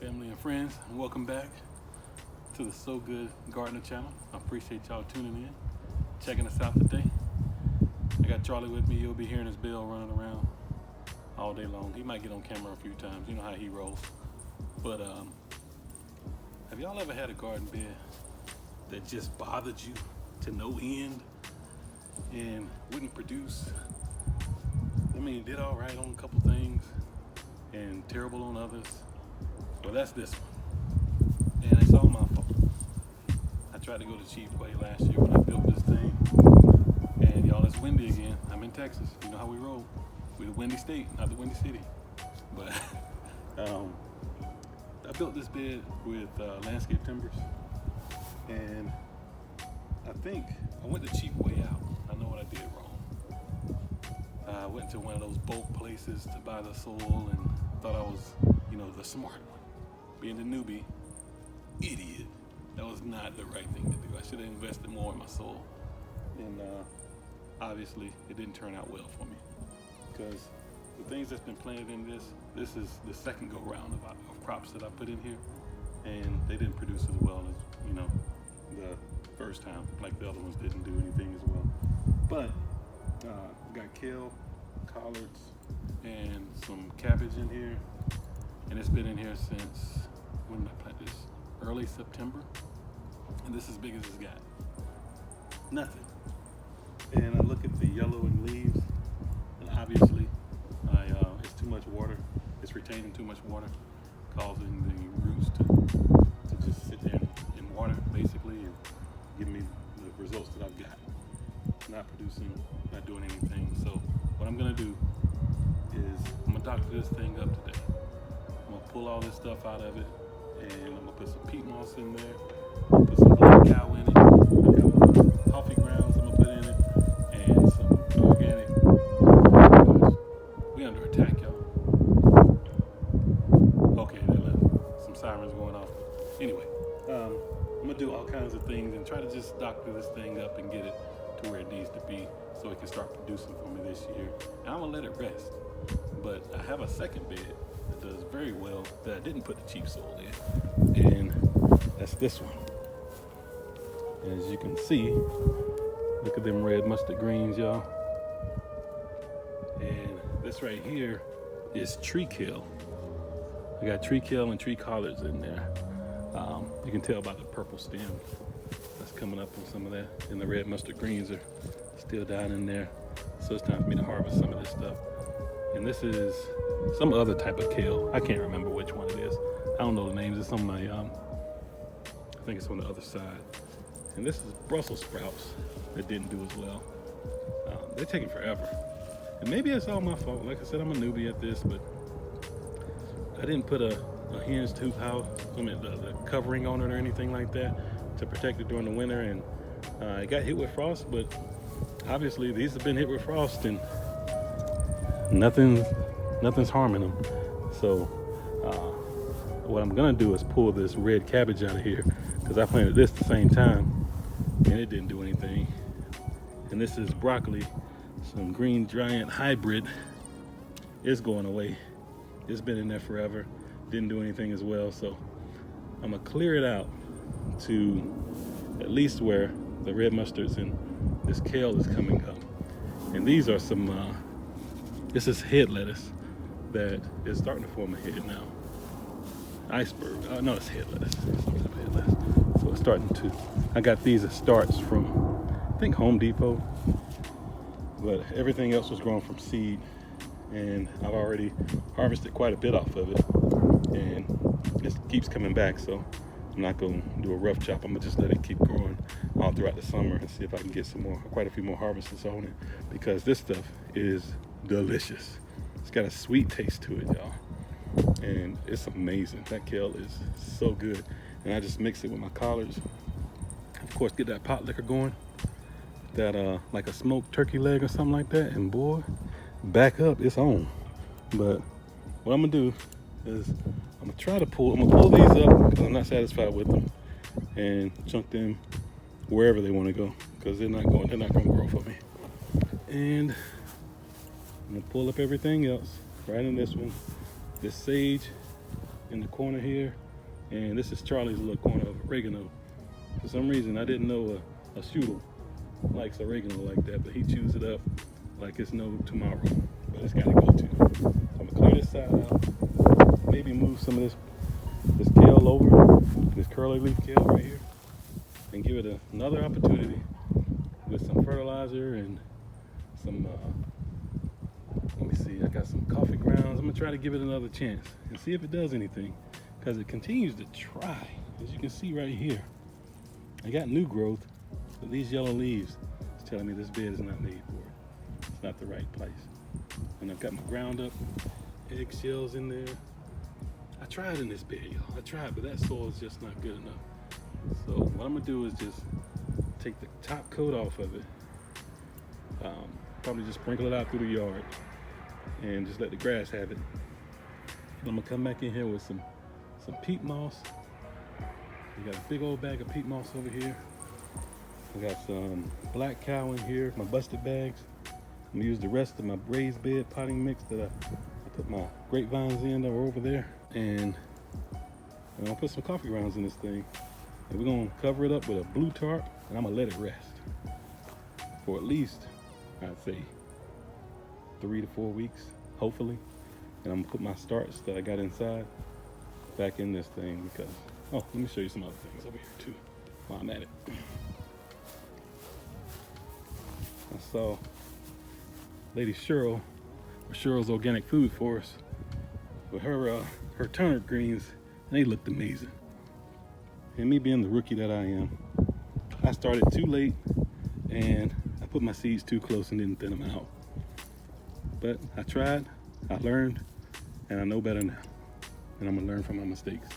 family and friends, and welcome back to the So Good Gardener channel. I appreciate y'all tuning in, checking us out today. I got Charlie with me. You'll be hearing his bell running around all day long. He might get on camera a few times. You know how he rolls. But have y'all ever had a garden bed that just bothered you to no end and wouldn't produce? I mean, it did all right on a couple things and terrible on others. Well, that's this one, and it's all my fault. I tried to go the cheap way last year when I built this thing, and y'all, it's windy again. I'm in Texas. You know how we roll. We're the windy state, not the windy city. But I built this bed with landscape timbers, and I think I went the cheap way out. I know what I did wrong. I went to one of those bulk places to buy the soil and thought I was, the smart one. Being the newbie, idiot. That was not the right thing to do. I should have invested more in my soil. And obviously, it didn't turn out well for me. Because the things that's been planted in this is the second go round of crops that I put in here. And they didn't produce as well as, the first time. Like the other ones didn't do anything as well. But we got kale, collards, and some cabbage in here. And it's been in here since, when did I plant this? Early September. And this is as big as it's got. Nothing. And I look at the yellowing leaves, and obviously it's too much water. It's retaining too much water, causing the roots to just sit there in water, basically, and give me the results that I've got. Not producing, not doing anything. So what I'm gonna do is I'm gonna doctor this thing up today. I'm gonna pull all this stuff out of it, and I'm gonna put some peat moss in there, put some black cow in it, I got coffee grounds I'm gonna put in it, and some organic. We under attack, y'all. Okay, they left. Some sirens going off. Anyway, I'm gonna do all kinds of things and try to just doctor this thing up and get it to where it needs to be so it can start producing for me this year. And I'm gonna let it rest. But I have a second bed that does very well that I didn't put the cheap soil in, and that's this one. As you can see, look at them red mustard greens, y'all. And this right here is tree kale. I got tree kale and tree collards in there. You can tell by the purple stem that's coming up on some of that, and the red mustard greens are still down in there. So it's time for me to harvest some of this stuff. And this is some other type of kale. I can't remember which one it is. I don't know the names. It's on my, I think it's on the other side. And this is Brussels sprouts that didn't do as well. They're taking forever. And maybe it's all my fault. Like I said, I'm a newbie at this, but I didn't put a hinged hoop house, the covering on it or anything like that to protect it during the winter. And it got hit with frost, but obviously these have been hit with frost and nothing's harming them. So what I'm gonna do is pull this red cabbage out of here, because I planted this at the same time and it didn't do anything. And this is broccoli, some green giant hybrid. It's going away. It's been in there forever, didn't do anything as well. So I'm gonna clear it out to at least where the red mustards and this kale is coming up. And these are some this is head lettuce that is starting to form a head now. Iceberg. No, it's head lettuce. So it's starting to. I got these as starts from, I think, Home Depot. But everything else was grown from seed. And I've already harvested quite a bit off of it. And it keeps coming back. So I'm not going to do a rough chop. I'm going to just let it keep growing all throughout the summer and see if I can get quite a few more harvests on it. Because this stuff is delicious. It's got a sweet taste to it, y'all, and it's amazing. That kale is so good. And I just mix it with my collards, of course, get that pot liquor going, that like a smoked turkey leg or something like that, and boy, back up, it's on. But what I'm gonna do is I'm gonna pull these up because I'm not satisfied with them, and chunk them wherever they want to go, because they're not gonna grow for me. And I'm gonna pull up everything else right in this one. This sage in the corner here, and this is Charlie's little corner of oregano. For some reason, I didn't know a shooter likes oregano like that, but he chews it up like it's no tomorrow. But it's got to go too. So I'm gonna clear this side out. Maybe move some of this kale over, this curly leaf kale right here, and give it another opportunity with some fertilizer and some. Let me see. I got some coffee grounds. I'm gonna try to give it another chance and see if it does anything, because it continues to try. As you can see right here, I got new growth, but these yellow leaves is telling me this bed is not made for it. It's not the right place. And I've got my ground up eggshells in there. I tried in this bed, y'all. I tried, but that soil is just not good enough. So what I'm gonna do is just take the top coat off of it. Probably just sprinkle it out through the yard and just let the grass have it. And I'm gonna come back in here with some peat moss. We got a big old bag of peat moss over here. I got some black cow in here, my busted bags. I'm gonna use the rest of my raised bed potting mix that I put my grapevines in that were over there. And I'm gonna put some coffee grounds in this thing. And we're gonna cover it up with a blue tarp, and I'm gonna let it rest for at least, I'd say, 3 to 4 weeks, hopefully. And I'm gonna put my starts that I got inside back in this thing because, oh, let me show you some other things over here too while I'm at it. I saw Lady Cheryl, or Cheryl's Organic Food Forest, with her turnip greens, and they looked amazing. And me being the rookie that I am, I started too late and I put my seeds too close and didn't thin them out. But I tried, I learned, and I know better now. And I'm gonna learn from my mistakes.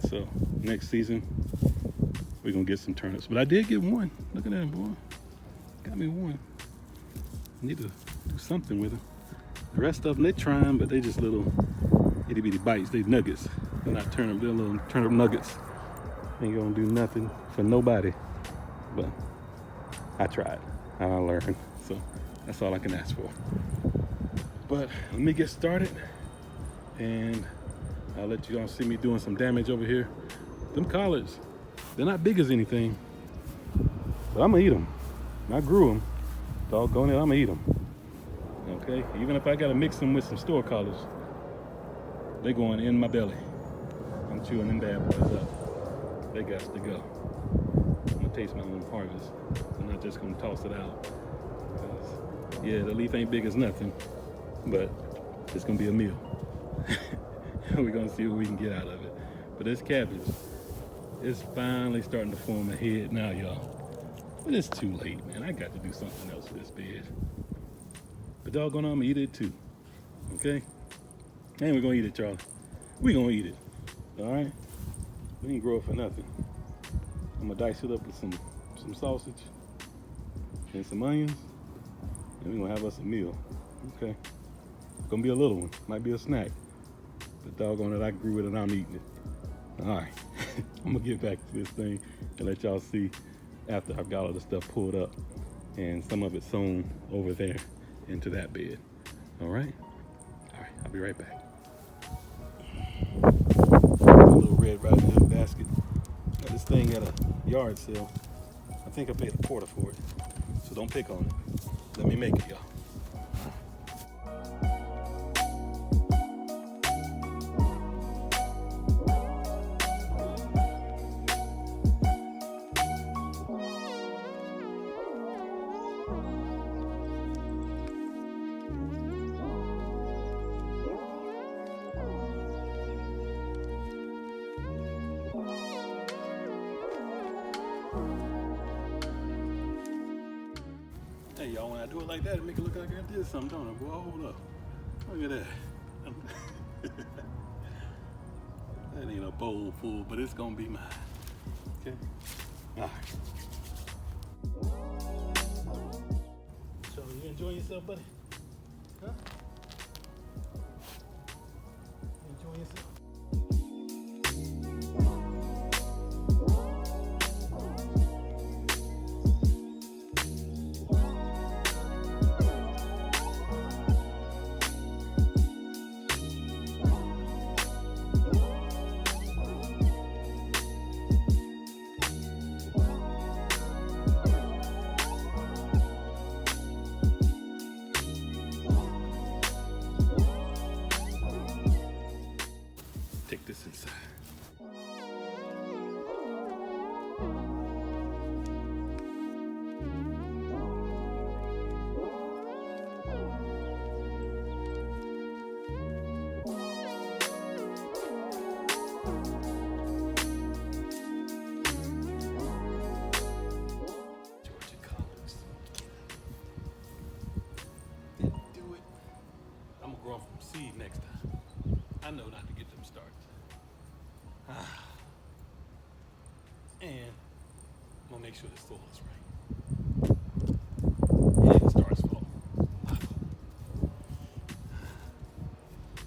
So next season, we're gonna get some turnips. But I did get one. Look at that, boy. Got me one. I need to do something with them. The rest of them, they're trying, but they just little itty bitty bites. They nuggets. They're not turnip, they're little turnip nuggets. Ain't gonna do nothing for nobody. But I tried, and I learned. So that's all I can ask for. But let me get started, and I'll let you all see me doing some damage over here. Them collards, they're not big as anything, but I'm gonna eat them. I grew them. Doggone it, I'm gonna eat them. Okay, even if I gotta mix them with some store collards, they going in my belly. I'm chewing them bad boys up. They got to go. I'm gonna taste my own harvest. I'm not just gonna toss it out. Yeah, the leaf ain't big as nothing, but it's gonna be a meal. We're gonna see what we can get out of it. But this cabbage is finally starting to form a head now, y'all. But it's too late, man. I got to do something else with this bed. But doggone, I'm gonna eat it too. Okay? And we're gonna eat it, Charlie. We're gonna eat it. All right? We ain't grow it for nothing. I'm gonna dice it up with some sausage and some onions, and we're gonna have us a meal. Okay? It's gonna be a little one. Might be a snack. But doggone it, I grew it and I'm eating it. All right. I'm gonna get back to this thing and let y'all see after I've got all the stuff pulled up and some of it sewn over there into that bed. All right? All right, I'll be right back. A little Red Riding Hood basket. Got this thing at a yard sale. I think I paid $1 for it. So don't pick on it. Let me make it, y'all. Hey y'all, when I do it like that, it make it look like I did something, don't it? Boy, hold up. Look at that. That ain't a bowl full, but it's gonna be mine. Okay? All right. So, you enjoying yourself, buddy? Huh? You enjoying yourself? take this inside. Grow from seed next time. I know not to get them started. And I'm gonna make sure the soil is right. And it starts falling.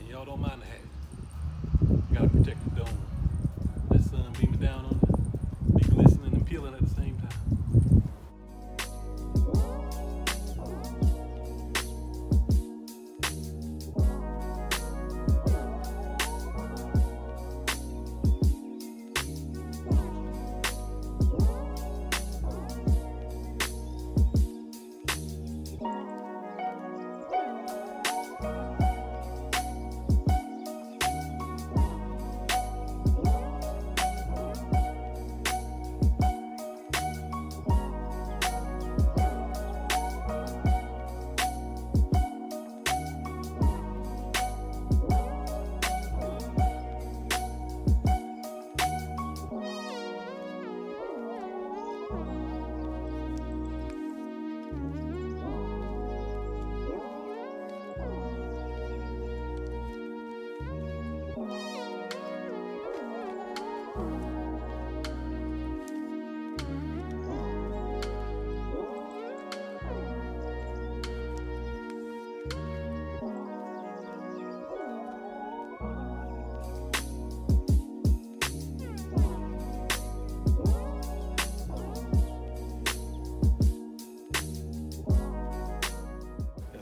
And y'all don't mind the hat. You gotta protect the dome. That sun beaming down on it, be glistening and peeling at the same time.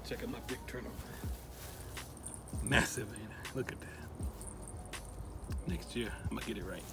Check out my big turtle. Massive, ain't it? Look at that. Next year, I'm gonna get it right.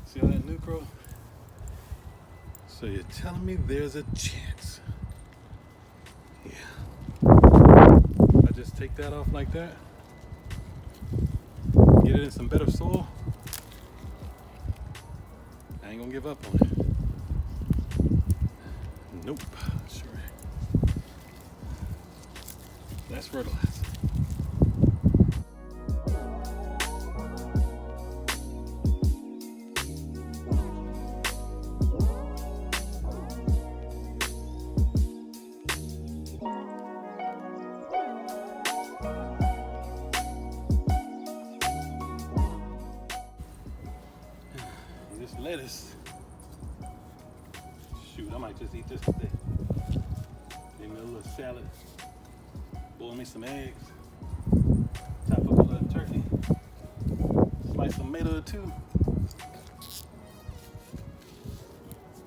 See all that new growth? So you're telling me there's a chance? Yeah. I just take that off like that, get it in some better soil. I ain't gonna give up on it. Nope, sure ain't. That's fertilizer. This lettuce, shoot, I might just eat this today. Give me a little salad, boil me some eggs, top up a little turkey, slice some tomato or two,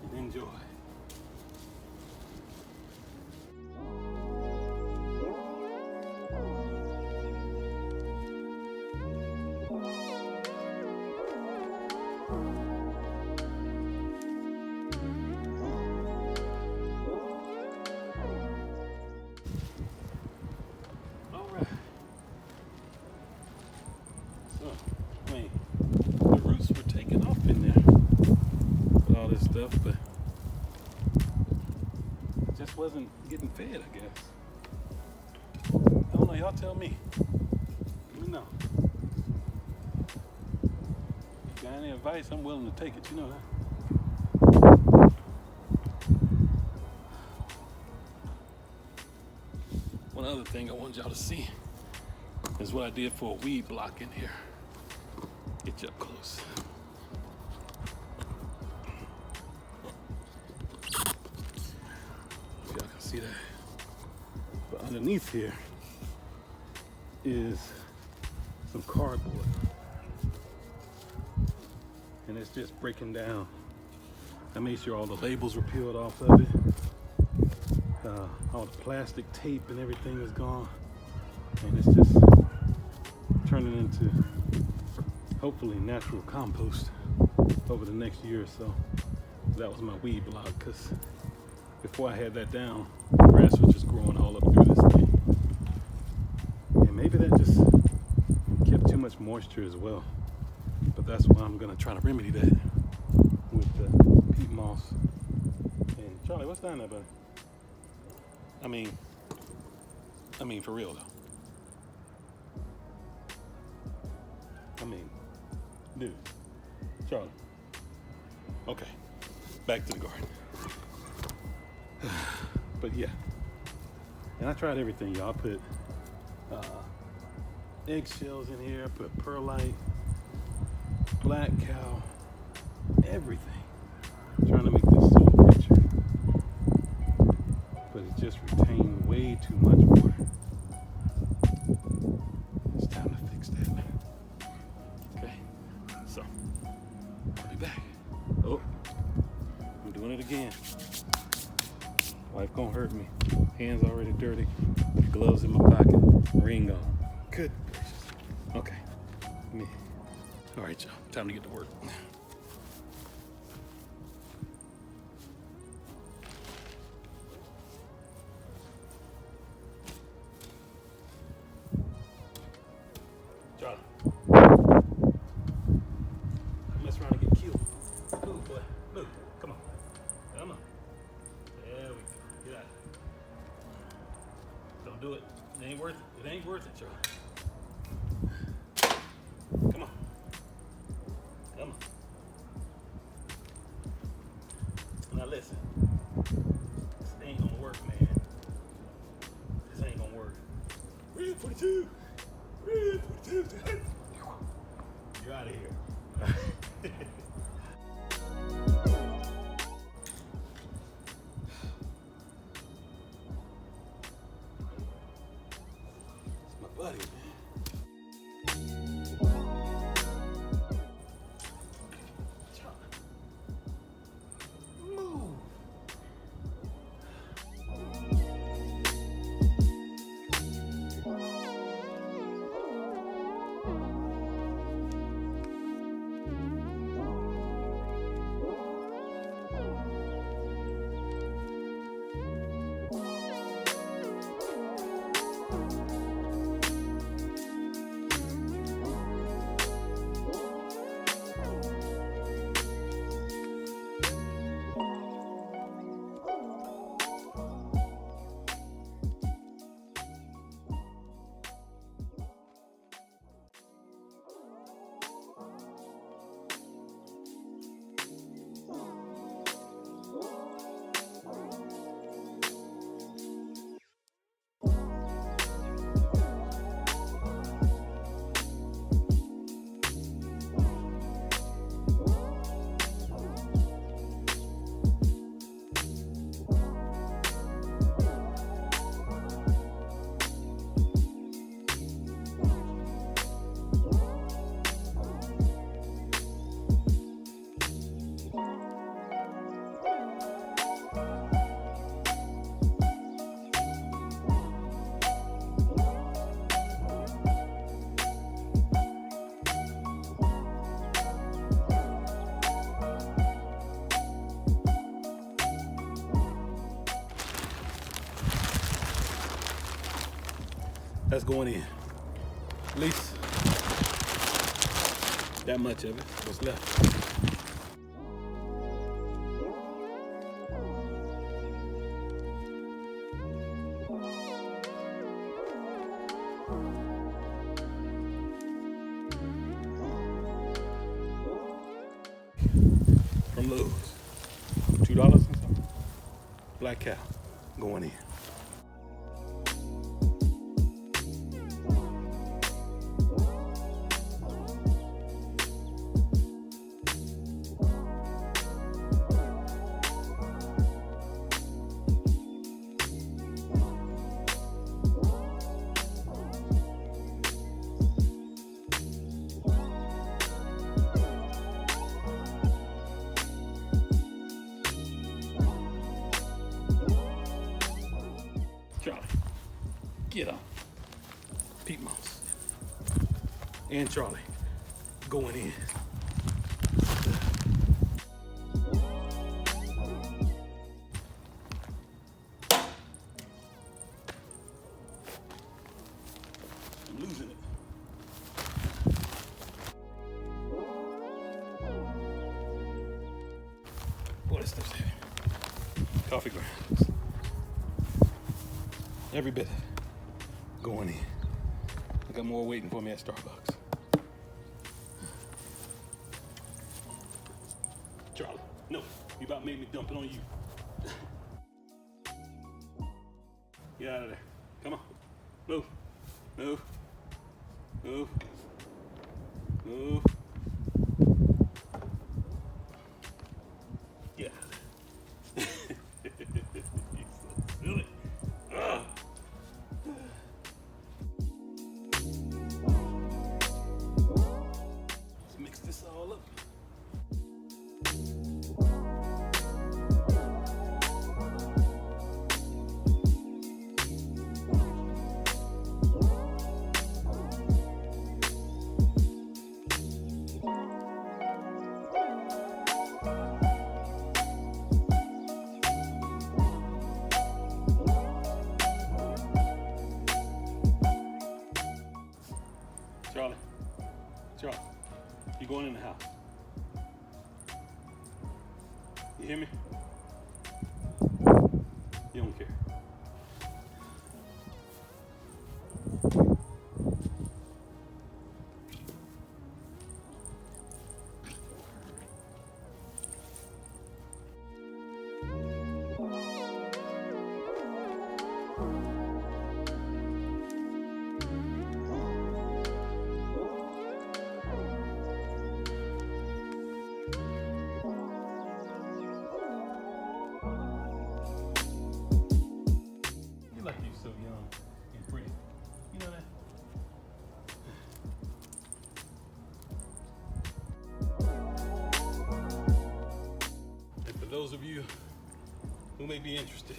and enjoy. But it just wasn't getting fed, I guess. I don't know, y'all tell me. Let me know. Got any advice? advice, I'm willing to take it. You know that. One other thing I wanted y'all to see is what I did for a weed block in here. Get you up close. If y'all can see that. But underneath here is some cardboard. And it's just breaking down. I made sure all the labels were peeled off of it. All the plastic tape and everything is gone. And it's just turning into hopefully natural compost over the next year or so. That was my weed block, because before I had that down, grass was just growing all up through this thing. And maybe that just kept too much moisture as well. But that's why I'm gonna try to remedy that with peat moss. And Charlie, what's down there, buddy? I mean for real though. Dude, Charlie. Okay, back to the garden. But yeah, and I tried everything, y'all. I put eggshells in here, I put perlite, black cow, everything. Trying to make this soil richer, but it just retained way too much water. It's time to fix that. Okay, so I'll be back. Oh, I'm doing it again. Wife gonna hurt me. Hands already dirty. Gloves in my pocket. Ring on. Good gracious. Okay. All right, y'all. Time to get to work. Charlie. Mess around and get killed. Move, boy. Move. Come on. Come on. There we go. Get out. Don't do it. It ain't worth it. It ain't worth it, Charlie. Come on. Come on. Now listen. This ain't gonna work, man. This ain't gonna work. Red 42. Red 42. You're out of here. It's my buddy, man. Move. That's going in. At least that much of it. What's left? from Lowe's. $2 and something. Black cow going in. Charlie, get up. Pete Mouse and Charlie going in. I'm losing it. Boy, this stuff's heavy. Coffee grounds. Every bit going in. I got more waiting for me at Starbucks. Charlie, no, you about made me dump it on you. Get out of there. Come on. Move. Move. Move. Move. Get out of there. You're so silly. Ugh. Let's mix this all up. Charlie, Charlie, you going in the house? You hear me? You don't care. You like you so young and pretty. You know that? And for those of you who may be interested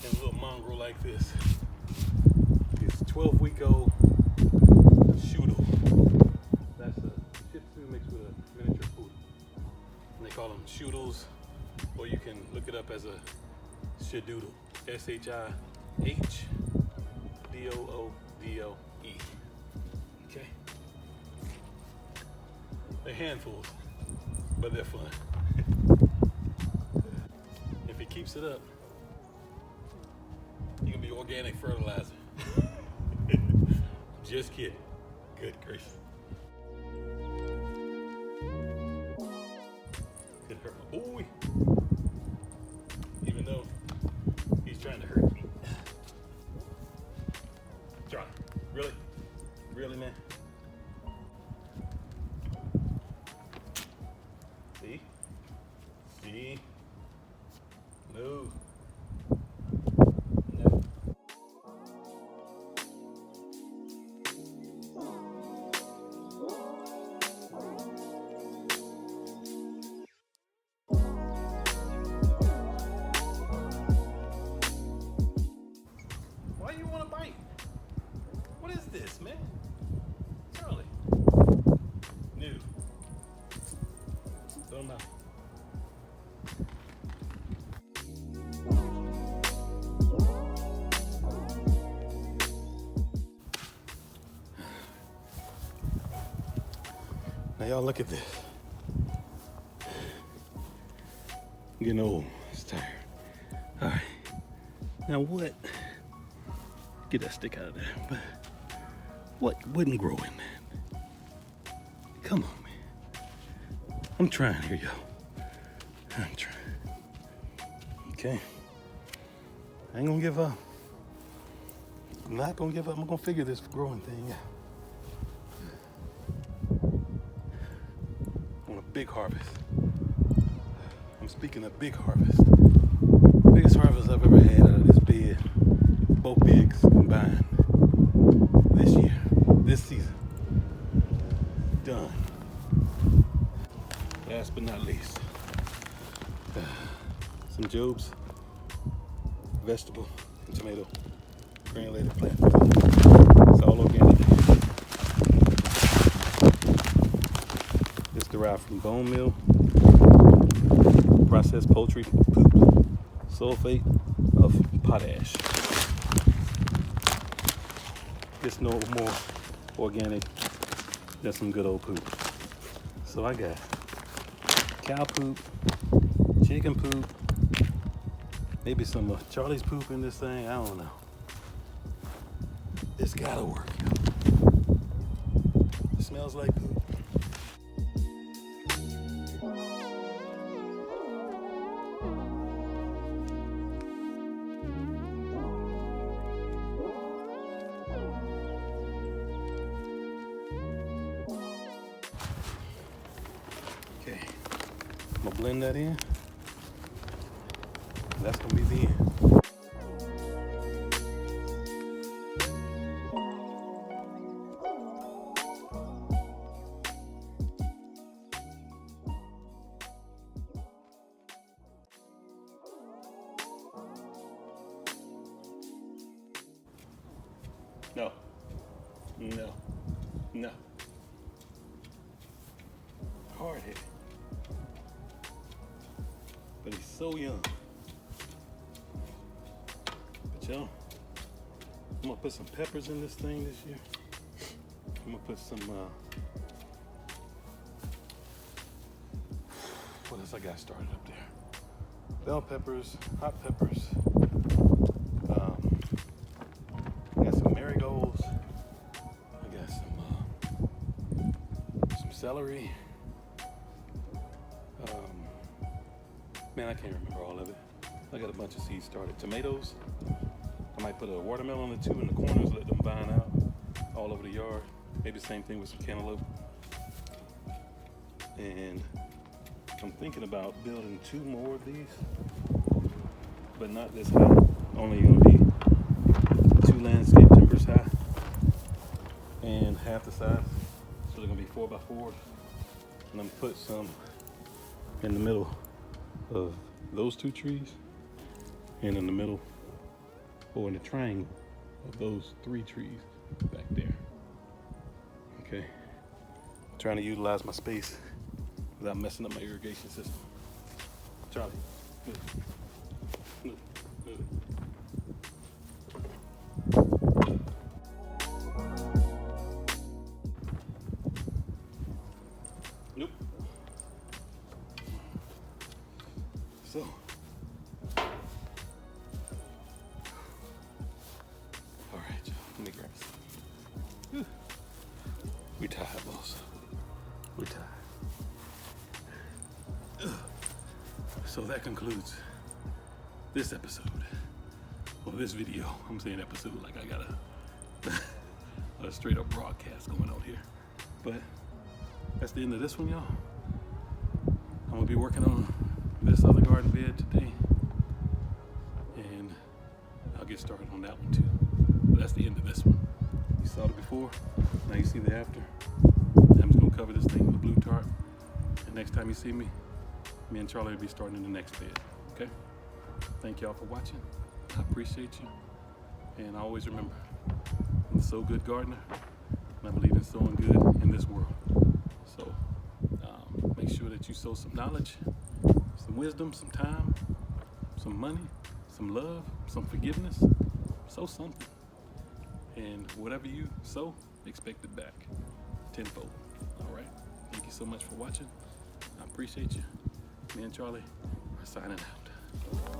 in a little mongrel like this, it's 12-week-old Shoodle. That's a Shih Tzu mixed with a miniature poodle. And they call them Shoodles, or you can look it up as a Shadoodle. Shihdoodle. Okay? They're handfuls, but they're fun. If he keeps it up, you can be organic fertilizer. Just kidding. Good gracious. Could hurt my boy. Even though he's trying to hurt me. Charlie, really? Really, man? See? See? Move. No. Why do you want to bite? What is this, man? Charlie. New. Don't know. Now y'all look at this. I'm getting old. It's tired. All right. Now what? Get that stick out of there. But what wouldn't grow in that? Come on, man. I'm trying here, y'all. Okay. I ain't gonna give up. I'm not gonna give up. I'm gonna figure this growing thing out. On a big harvest. I'm speaking of big harvest. Biggest harvest I've ever had out of this bed. Both bigs combined. This year. This season. Done. Last but not least. Some Job's vegetable and tomato granulated plant food. It's all organic. It's derived from bone meal, processed poultry poop, sulfate of potash. It's no more organic than some good old poop. So I got cow poop, chicken poop, maybe some of Charlie's poop in this thing. I don't know. It's gotta work. It smells like poop. Okay, I'm gonna blend that in. That's gonna be the end. No, no, no. Hard headed. But he's so young. But yo, I'm gonna put some peppers in this thing this year. I'm gonna put some, what else I got started up there? Bell peppers, hot peppers. I got some marigolds. I got some celery. Man, I can't remember all of it. I got a bunch of seeds started. Tomatoes. I might put a watermelon or two in the corners, let them vine out all over the yard. Maybe the same thing with some cantaloupe. And I'm thinking about building 2 more of these, but not this high. Only gonna be 2 landscape timbers high and half the size. So they're gonna be 4x4s. And I'm gonna put some in the middle of those 2 trees and in the middle or in the triangle of those 3 trees back there. Okay, I'm trying to utilize my space without messing up my irrigation system. Charlie, move. Move. Move. Nope. So, all right, y'all, let me grab some. We tired, boss. We tired. So that concludes this episode, or this video. I'm saying episode like I got a straight up broadcast going on here. But that's the end of this one, y'all. I'm gonna be working on this other garden bed today, and I'll get started on that one too. But that's the end of this one. You saw it before, now you see the after. I'm just gonna cover this thing with a blue tarp, and next time you see me, me and Charlie will be starting in the next bed, okay? Thank y'all for watching. I appreciate you. And I always remember, I'm a so good gardener, and I believe in sowing good in this world. So make sure that you sow some knowledge, some wisdom, some time, some money, some love, some forgiveness. Sow something. And whatever you sow, expect it back tenfold. All right? Thank you so much for watching. I appreciate you. Me and Charlie are signing out.